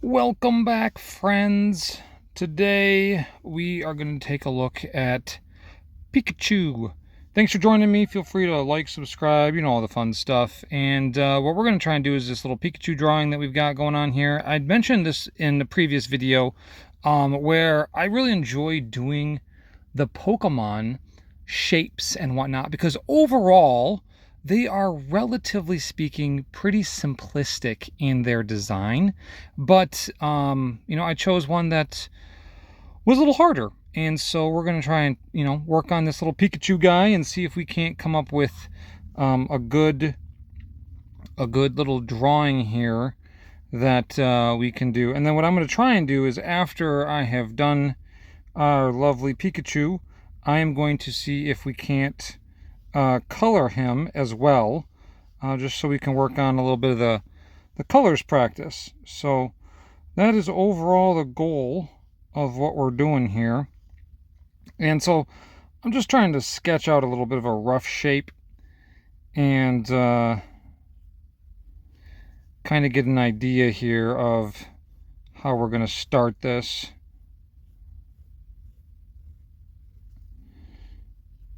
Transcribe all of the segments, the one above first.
Welcome back, friends. Today we are going to take a look at Pikachu. Thanks for joining me. Feel free to like, subscribe, all the fun stuff. And what we're going to try and do is this little Pikachu drawing that we've got going on here. I'd mentioned this in the previous video where I really enjoy doing the Pokemon shapes and whatnot because overall they are, relatively speaking, pretty simplistic in their design. But I chose one that was a little harder, and so we're going to try and work on this little Pikachu guy and see if we can't come up with a good little drawing here that we can do. And then what I'm going to try and do is, after I have done our lovely Pikachu, I am going to see if we can't color him as well, just so we can work on a little bit of the colors practice. So that is overall the goal of what we're doing here. And so I'm just trying to sketch out a little bit of a rough shape and kind of get an idea here of how we're going to start this.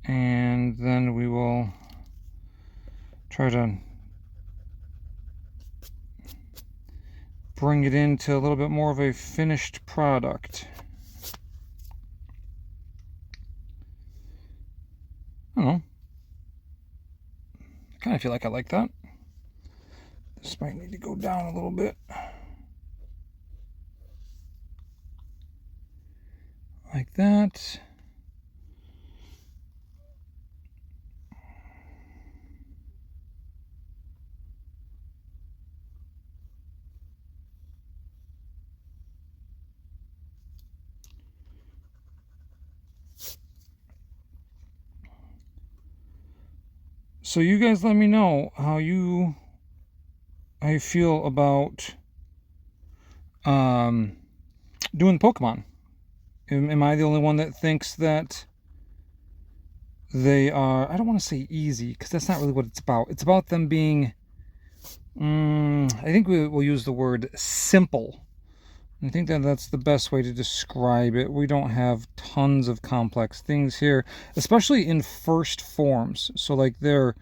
And then we will try to bring it into a little bit more of a finished product. I don't know. I kind of feel like I like that. This might need to go down a little bit. Like that. So you guys let me know how you feel about doing Pokemon. Am I the only one that thinks that they are, I don't want to say easy, because that's not really what it's about. It's about them being, I think we'll use the word simple. I think that that's the best way to describe it. We don't have tons of complex things here, especially in first forms. So like their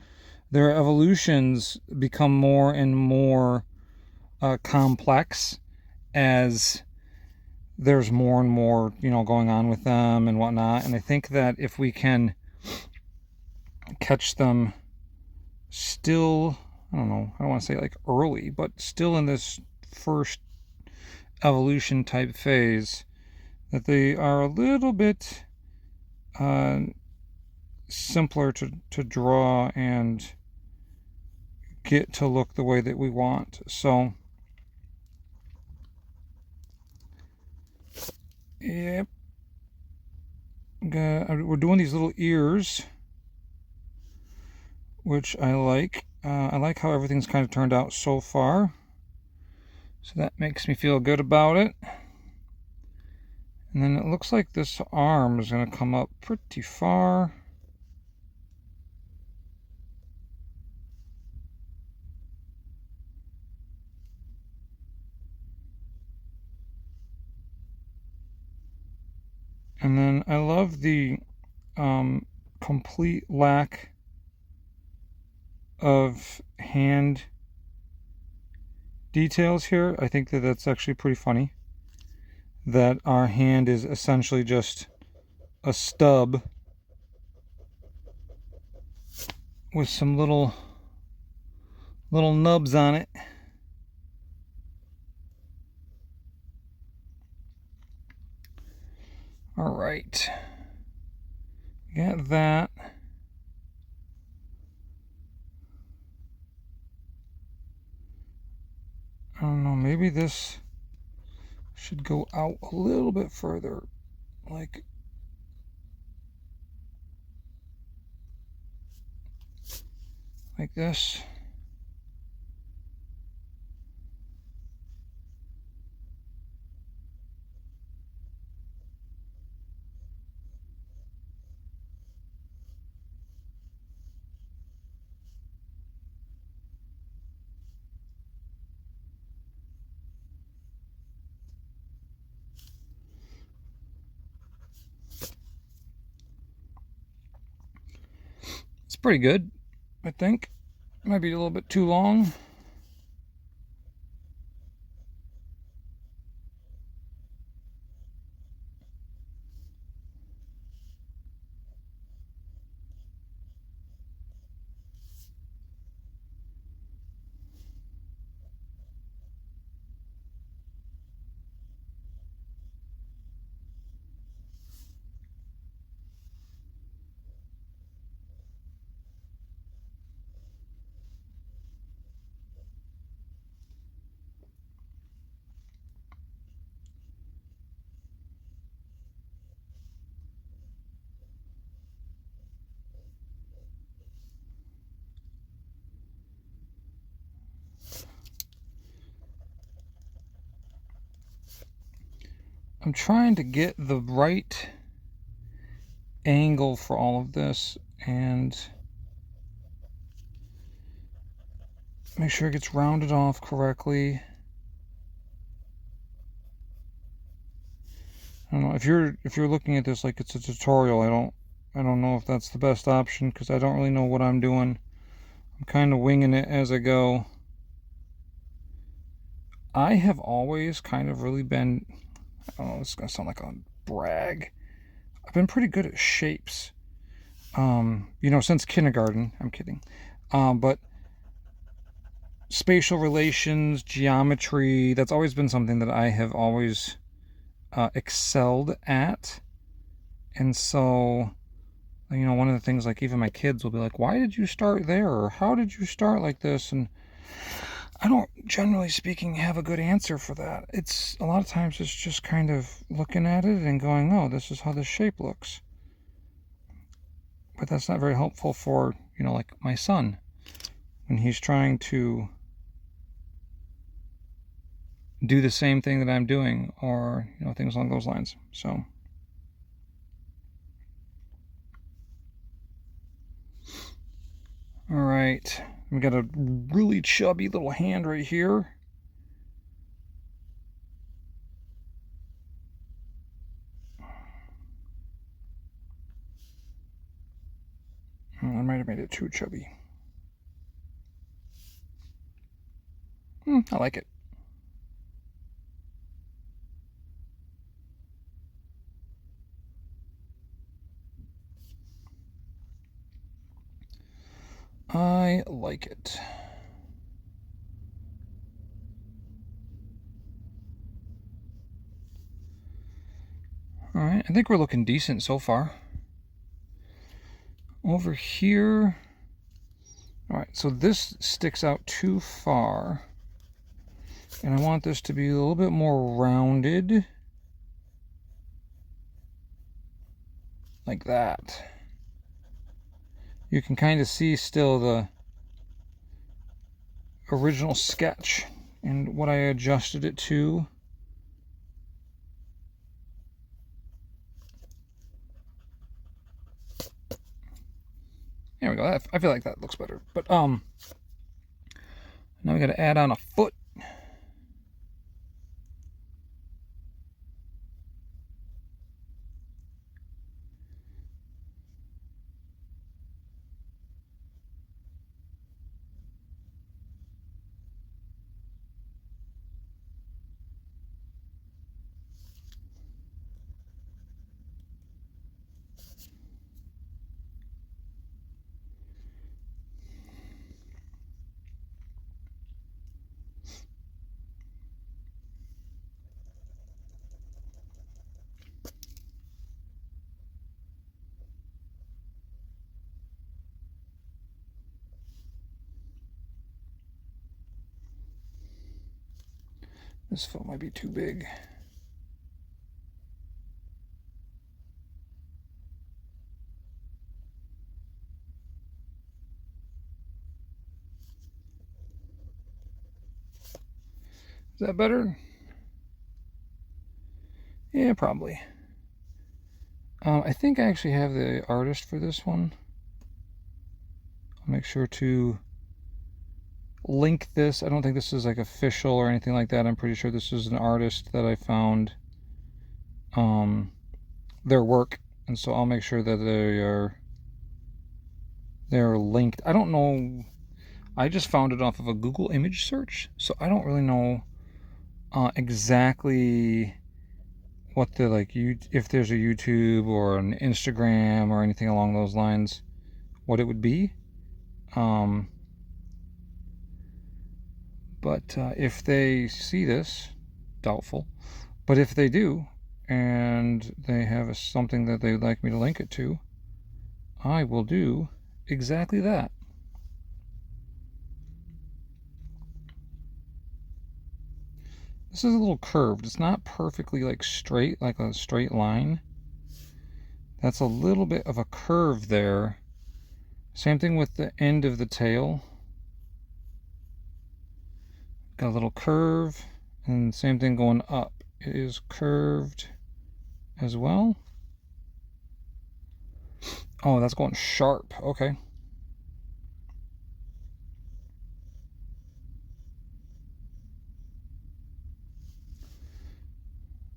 evolutions become more and more complex as there's more and more going on with them and whatnot. And I think that if we can catch them still, I don't want to say like early, but still in this first evolution type phase, that they are a little bit simpler to draw and get to look the way that we want. So yep, we're doing these little ears, which I like. I like how everything's kind of turned out so far, so that makes me feel good about it. And then it looks like this arm is going to come up pretty far. And then I love the complete lack of hand details here. I think that that's actually pretty funny, that our hand is essentially just a stub with some little nubs on it. All right, got that. I don't know, maybe this should go out a little bit further, like this. pretty good, I think. Might be a little bit too long. I'm trying to get the right angle for all of this and make sure it gets rounded off correctly. I don't know if you're looking at this like it's a tutorial. I don't know if that's the best option because I don't really know what I'm doing. I'm kind of winging it as I go. I have always kind of really been, I don't know, this is gonna sound like a brag. I've been pretty good at shapes. Since kindergarten. I'm kidding. But spatial relations, geometry, that's always been something that I have always excelled at. And so, one of the things, like, even my kids will be like, why did you start there? Or how did you start like this? And I don't, generally speaking, have a good answer for that. It's a lot of times it's just kind of looking at it and going, oh, this is how this shape looks. But that's not very helpful for, like my son when he's trying to do the same thing that I'm doing, or, things along those lines. So all right, we got a really chubby little hand right here. I might have made it too chubby. I like it. I like it. All right, I think we're looking decent so far. Over here, all right, so this sticks out too far, and I want this to be a little bit more rounded, like that. You can kind of see still the original sketch and what I adjusted it to. There we go. I feel like that looks better. But now we got to add on a foot. This foot might be too big. Is that better? Yeah, probably. I think I actually have the artist for this one. I'll make sure to link this. I don't think this is like official or anything like that. I'm pretty sure this is an artist that I found their work, and so I'll make sure that they are they're linked. I don't know. I just found it off of a Google image search, so I don't really know exactly what the if there's a YouTube or an Instagram or anything along those lines, what it would be. But if they see this, doubtful. But if they do, and they have something that they'd like me to link it to, I will do exactly that. This is a little curved. It's not perfectly straight, like a straight line. That's a little bit of a curve there. Same thing with the end of the tail. Got a little curve, and same thing going up. It is curved as well. Oh, that's going sharp. Okay.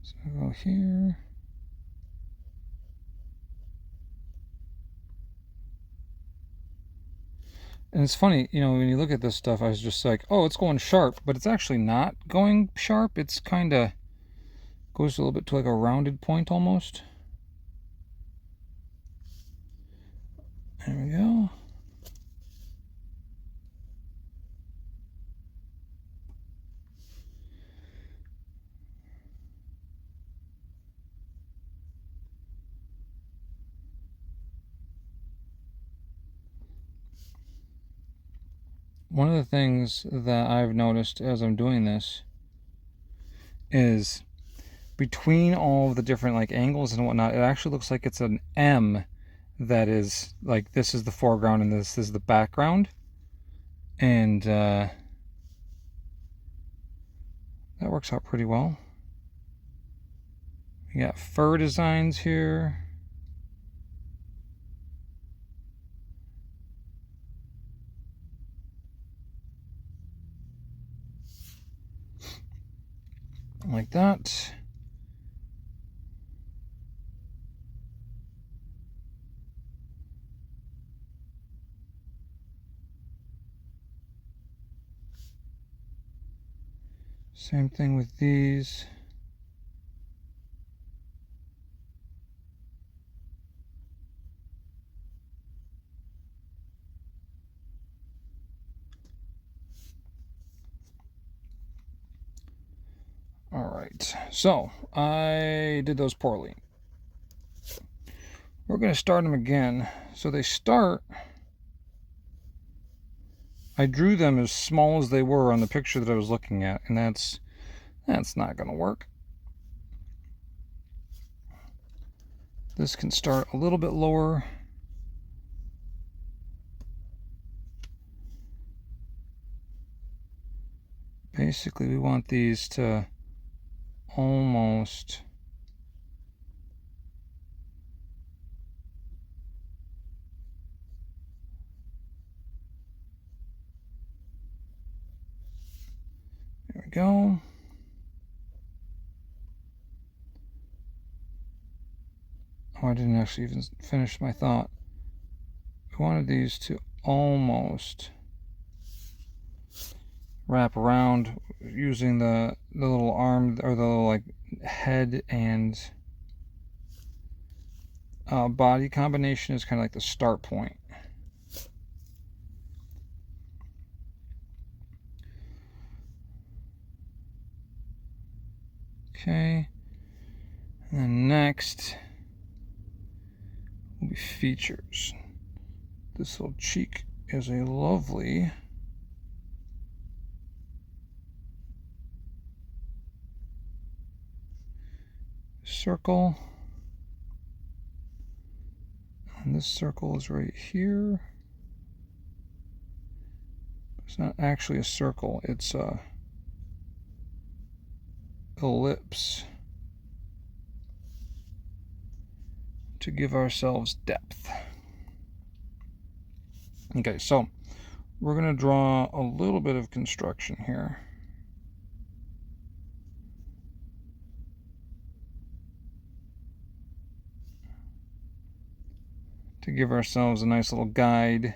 So I'll go here. And it's funny, when you look at this stuff, I was just like, oh, it's going sharp, but it's actually not going sharp. It's kind of goes a little bit to like a rounded point almost. There we go. One of the things that I've noticed as I'm doing this is between all of the different angles and whatnot, it actually looks like it's an M that is this is the foreground and this is the background. And that works out pretty well. We got fur designs here. Like that. Same thing with these. All right, so I did those poorly. We're going to start them again. So they start, I drew them as small as they were on the picture that I was looking at, and that's not going to work. This can start a little bit lower. Basically, we want these to almost there we go. Oh, I didn't actually even finish my thought. We wanted these to almost wrap around using the little arm or the little head and body combination is kind of like the start point. Okay, and then next will be features. This little cheek is a lovely circle, and this circle is right here. It's not actually a circle, it's a ellipse to give ourselves depth. Okay, so we're going to draw a little bit of construction here. To give ourselves a nice little guide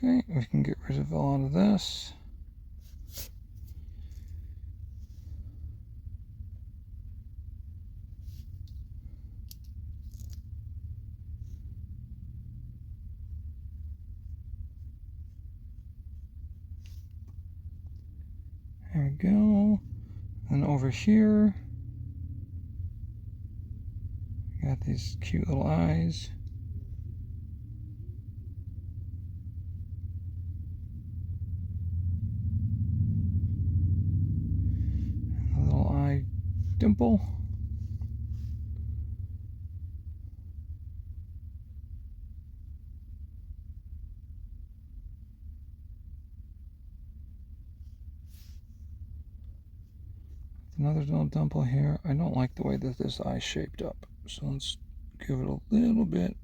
Okay, we can get rid of a lot of this. There we go. And over here, got these cute little eyes. A little eye dimple. Another little dimple here. I don't like the way that this eye shaped up, so let's give it a little bit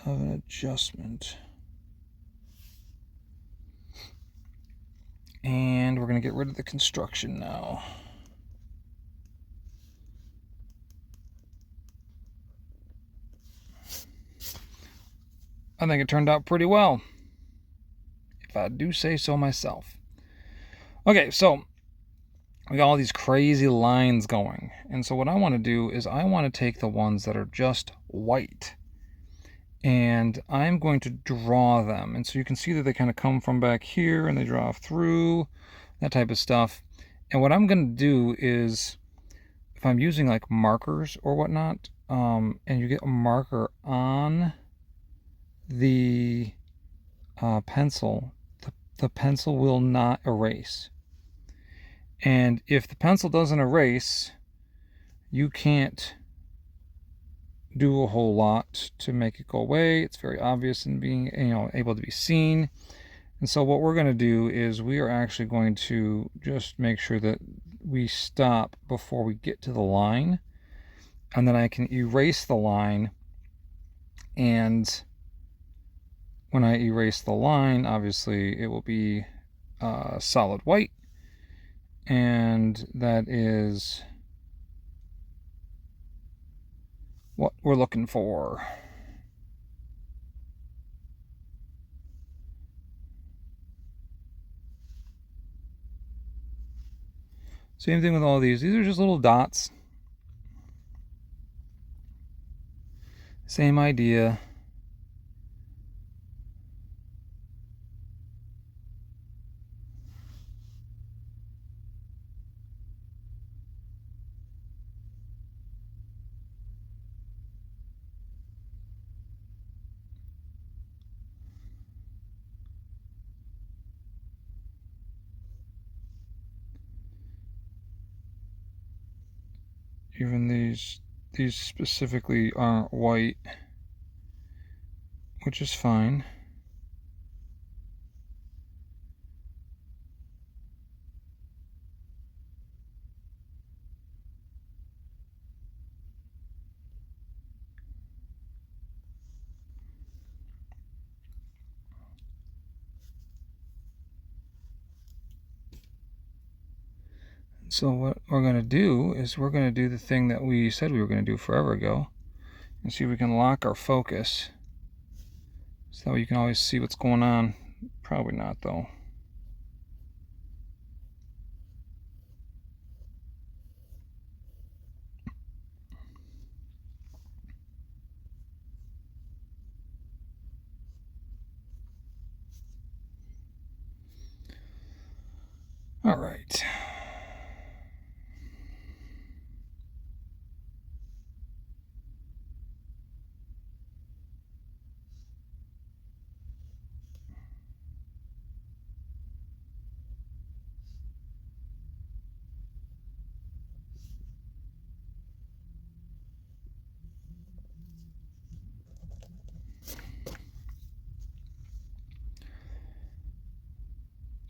of an adjustment. And we're going to get rid of the construction now. I think it turned out pretty well, if I do say so myself. Okay, so we got all these crazy lines going. And so what I want to do is I want to take the ones that are just white. And I'm going to draw them. And so you can see that they kind of come from back here and they draw through, that type of stuff. And what I'm going to do is, if I'm using like markers or whatnot, and you get a marker on the pencil, the pencil will not erase. And if the pencil doesn't erase, you can't do a whole lot to make it go away. It's very obvious and being, able to be seen. And so what we're going to do is we are actually going to just make sure that we stop before we get to the line. And then I can erase the line. And when I erase the line, obviously it will be solid white. And that is what we're looking for. Same thing with all these. These are just little dots. Same idea. Even these specifically aren't white, which is fine. So what we're going to do is we're going to do the thing that we said we were going to do forever ago, and see if we can lock our focus so that you can always see what's going on. Probably not though. All right.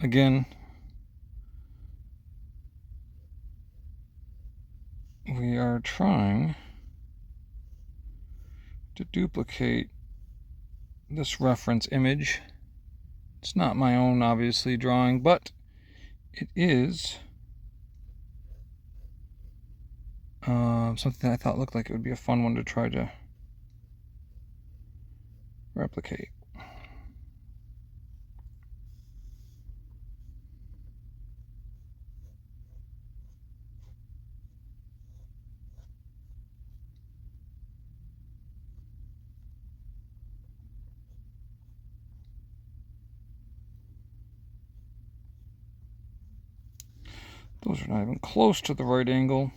Again, we are trying to duplicate this reference image. It's not my own, obviously, drawing, but it is something that I thought looked like it would be a fun one to try to replicate. Those are not even close to the right angle.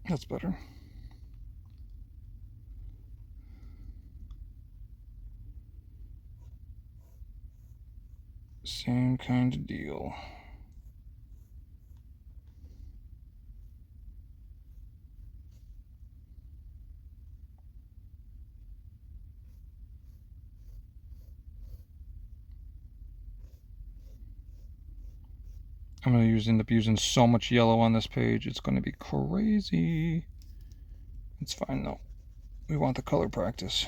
That's better. Same kind of deal. I'm going to end up using so much yellow on this page, it's going to be crazy. It's fine though. We want the color practice.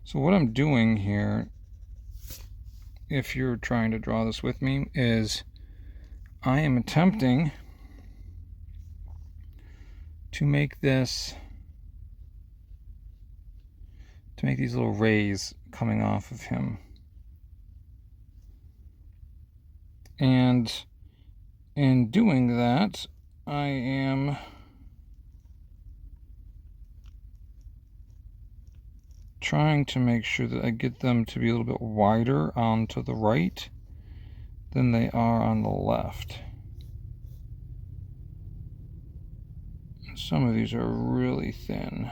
So what I'm doing here, if you're trying to draw this with me, is I am attempting to make these little rays coming off of him. And in doing that, I am trying to make sure that I get them to be a little bit wider on to the right than they are on the left. Some of these are really thin.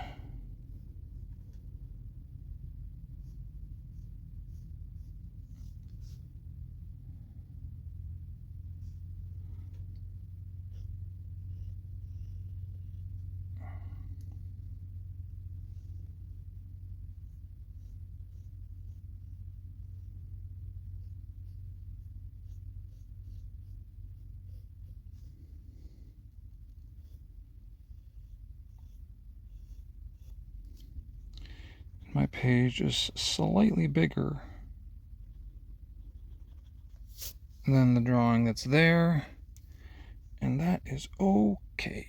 My page is slightly bigger than the drawing that's there, and that is okay.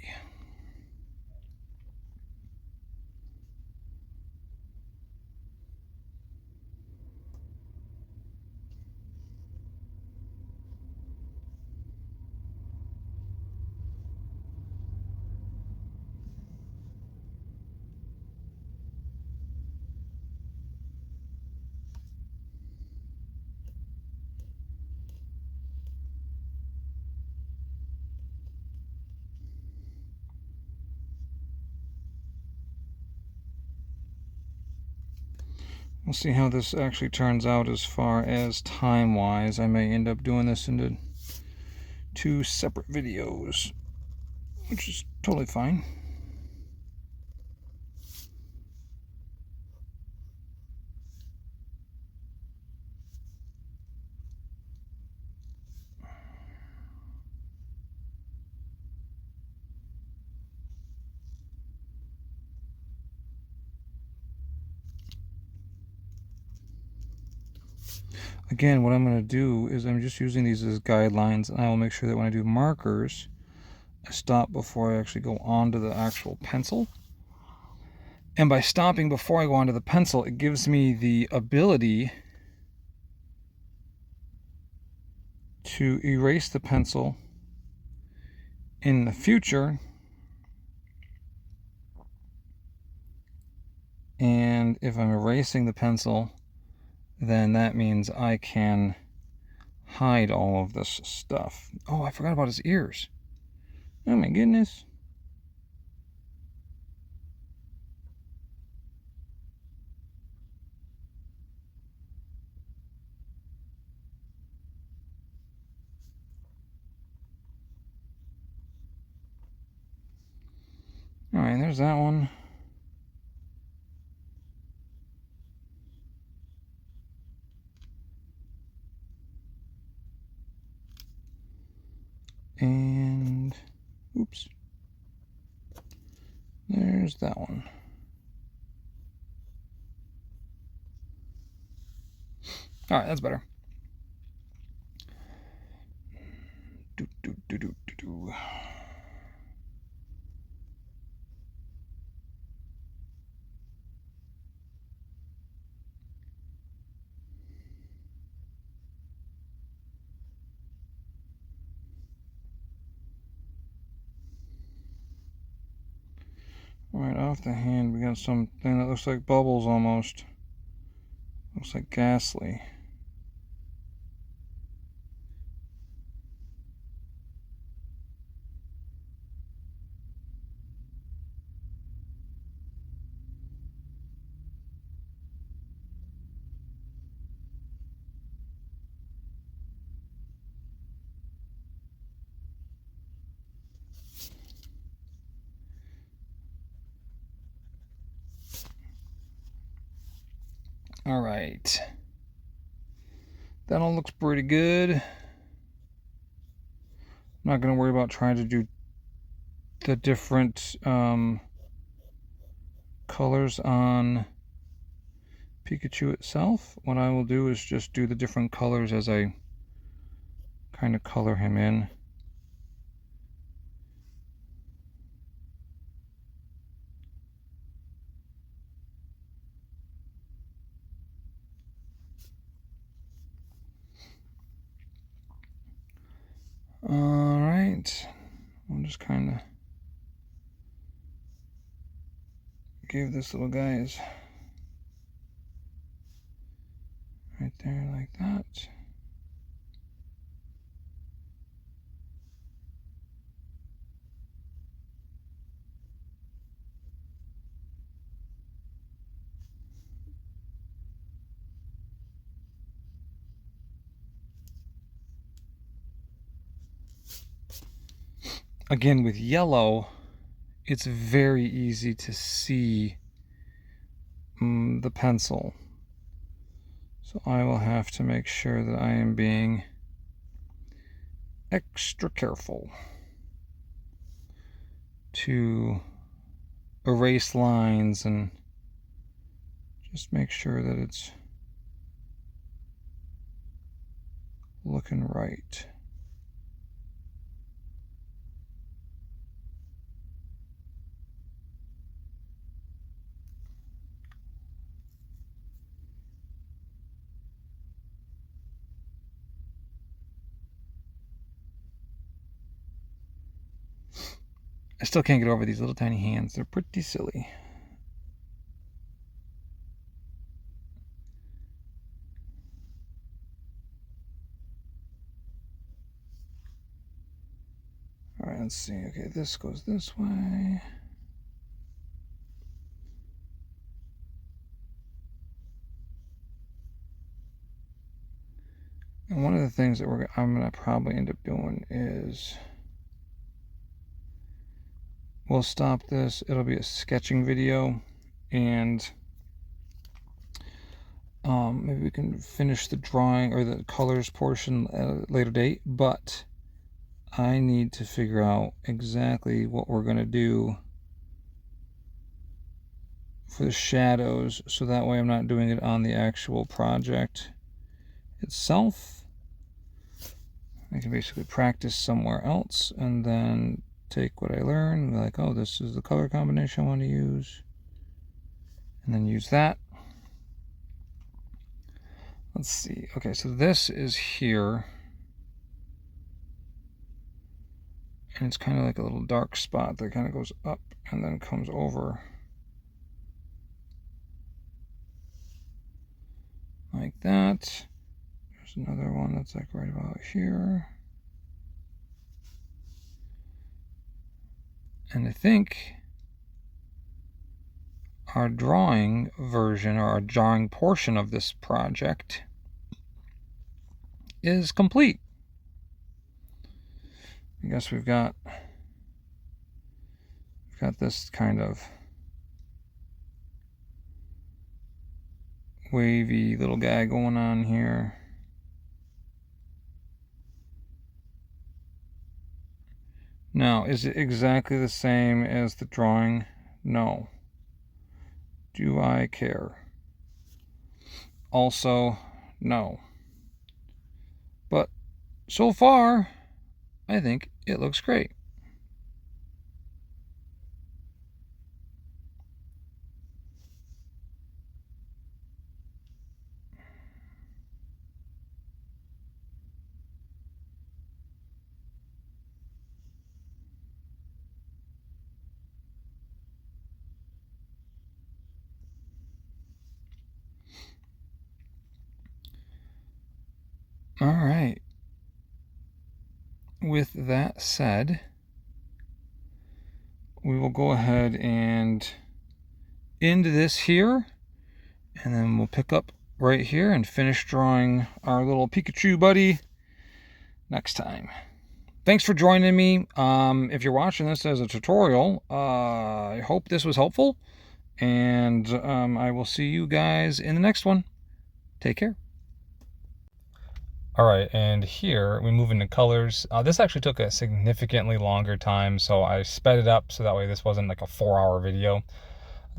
We'll see how this actually turns out as far as time-wise. I may end up doing this into 2 separate videos, which is totally fine. Again, what I'm going to do is I'm just using these as guidelines, and I will make sure that when I do markers, I stop before I actually go onto the actual pencil. And by stopping before I go onto the pencil, it gives me the ability to erase the pencil in the future. And if I'm erasing the pencil, then that means I can hide all of this stuff. Oh, I forgot about his ears. Oh my goodness. All right, there's that one. And oops, there's that one. All right, that's better. Do, do, do, do, do, do. Right off the hand, we got something that looks like bubbles almost. Looks like ghastly. All right. That all looks pretty good. I'm not going to worry about trying to do the different colors on Pikachu itself. What I will do is just do the different colors as I kind of color him in. All right, I'll just kind of give this little guy right there like that. Again, with yellow, it's very easy to see the pencil. So I will have to make sure that I am being extra careful to erase lines and just make sure that it's looking right. I still can't get over these little tiny hands. They're pretty silly. All right, let's see. Okay, this goes this way. And one of the things that I'm going to probably end up doing is we'll stop this. It'll be a sketching video, and maybe we can finish the drawing or the colors portion at a later date, but I need to figure out exactly what we're going to do for the shadows, so that way I'm not doing it on the actual project itself. I can basically practice somewhere else and then take what I learn and be like, oh, this is the color combination I want to use, and then use that. Let's see. Okay, so this is here, and it's kind of like a little dark spot that kind of goes up and then comes over like that. There's another one that's like right about here. And I think our drawing version, or our drawing portion of this project, is complete. I guess we've got this kind of wavy little guy going on here. Now, is it exactly the same as the drawing? No. Do I care? Also, no. But so far, I think it looks great. All right. With that said, we will go ahead and end this here, and then we'll pick up right here and finish drawing our little Pikachu buddy next time. Thanks for joining me. If you're watching this as a tutorial, I hope this was helpful, and I will see you guys in the next one. Take care. All right, and here we move into colors. This actually took a significantly longer time, so I sped it up so that way this wasn't like a 4-hour video.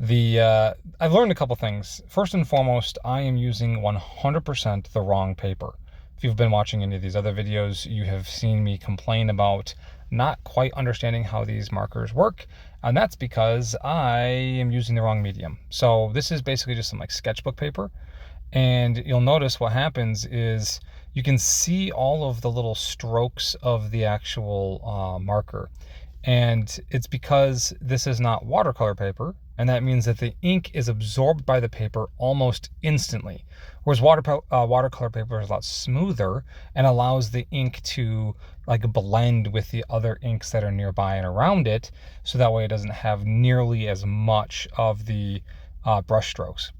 I've learned a couple things. First and foremost, I am using 100% the wrong paper. If you've been watching any of these other videos, you have seen me complain about not quite understanding how these markers work, and that's because I am using the wrong medium. So this is basically just some like sketchbook paper, and you'll notice what happens is you can see all of the little strokes of the actual marker, and it's because this is not watercolor paper, and that means that the ink is absorbed by the paper almost instantly, whereas watercolor paper is a lot smoother and allows the ink to like blend with the other inks that are nearby and around it, so that way it doesn't have nearly as much of the brush strokes.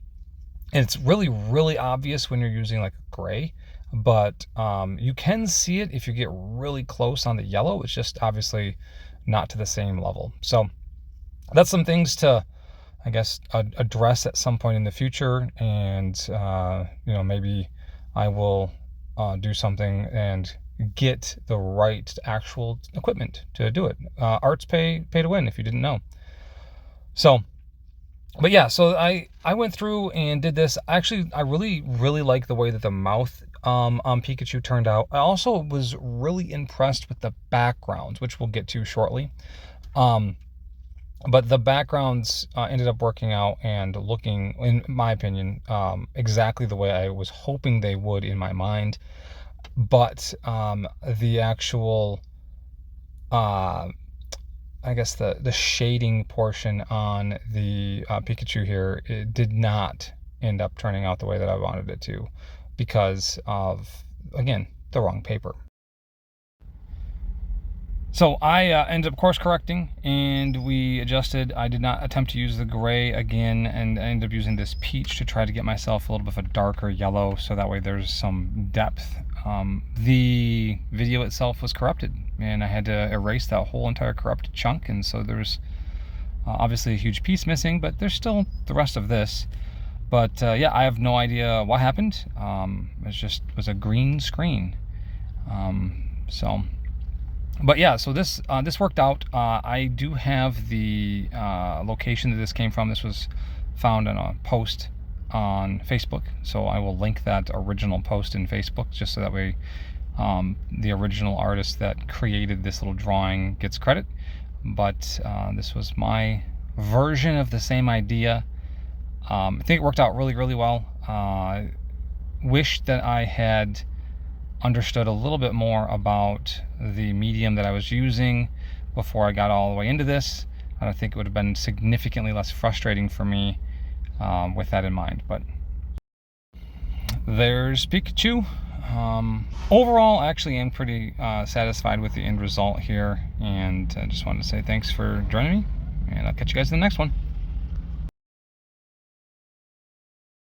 And it's really, really obvious when you're using like a gray, but you can see it if you get really close on the yellow. It's just obviously not to the same level. So that's some things to, I guess, address at some point in the future, and maybe I will do something and get the right actual equipment to do it. Arts pay to win, if you didn't know. So, but yeah, so I went through and did this. Actually, I really, really like the way that the mouth on Pikachu turned out. I also was really impressed with the backgrounds, which we'll get to shortly. But the backgrounds ended up working out and looking, in my opinion, exactly the way I was hoping they would in my mind. But the actual, I guess the shading portion on the Pikachu here, it did not end up turning out the way that I wanted it to, because of, again, the wrong paper. So I ended up course correcting, and we adjusted. I did not attempt to use the gray again, and I ended up using this peach to try to get myself a little bit of a darker yellow, so that way there's some depth. The video itself was corrupted, and I had to erase that whole entire corrupted chunk, and so there's obviously a huge piece missing, but there's still the rest of this. But yeah, I have no idea what happened. It was a green screen. But yeah, so this worked out. I do have the location that this came from. This was found in a post on Facebook, so I will link that original post in Facebook, just so that way the original artist that created this little drawing gets credit. But this was my version of the same idea. I think it worked out really, really well. Wish that I had understood a little bit more about the medium that I was using before I got all the way into this. I think it would have been significantly less frustrating for me with that in mind. But there's Pikachu. Overall, actually, I'm pretty satisfied with the end result here, and I just wanted to say thanks for joining me, and I'll catch you guys in the next one.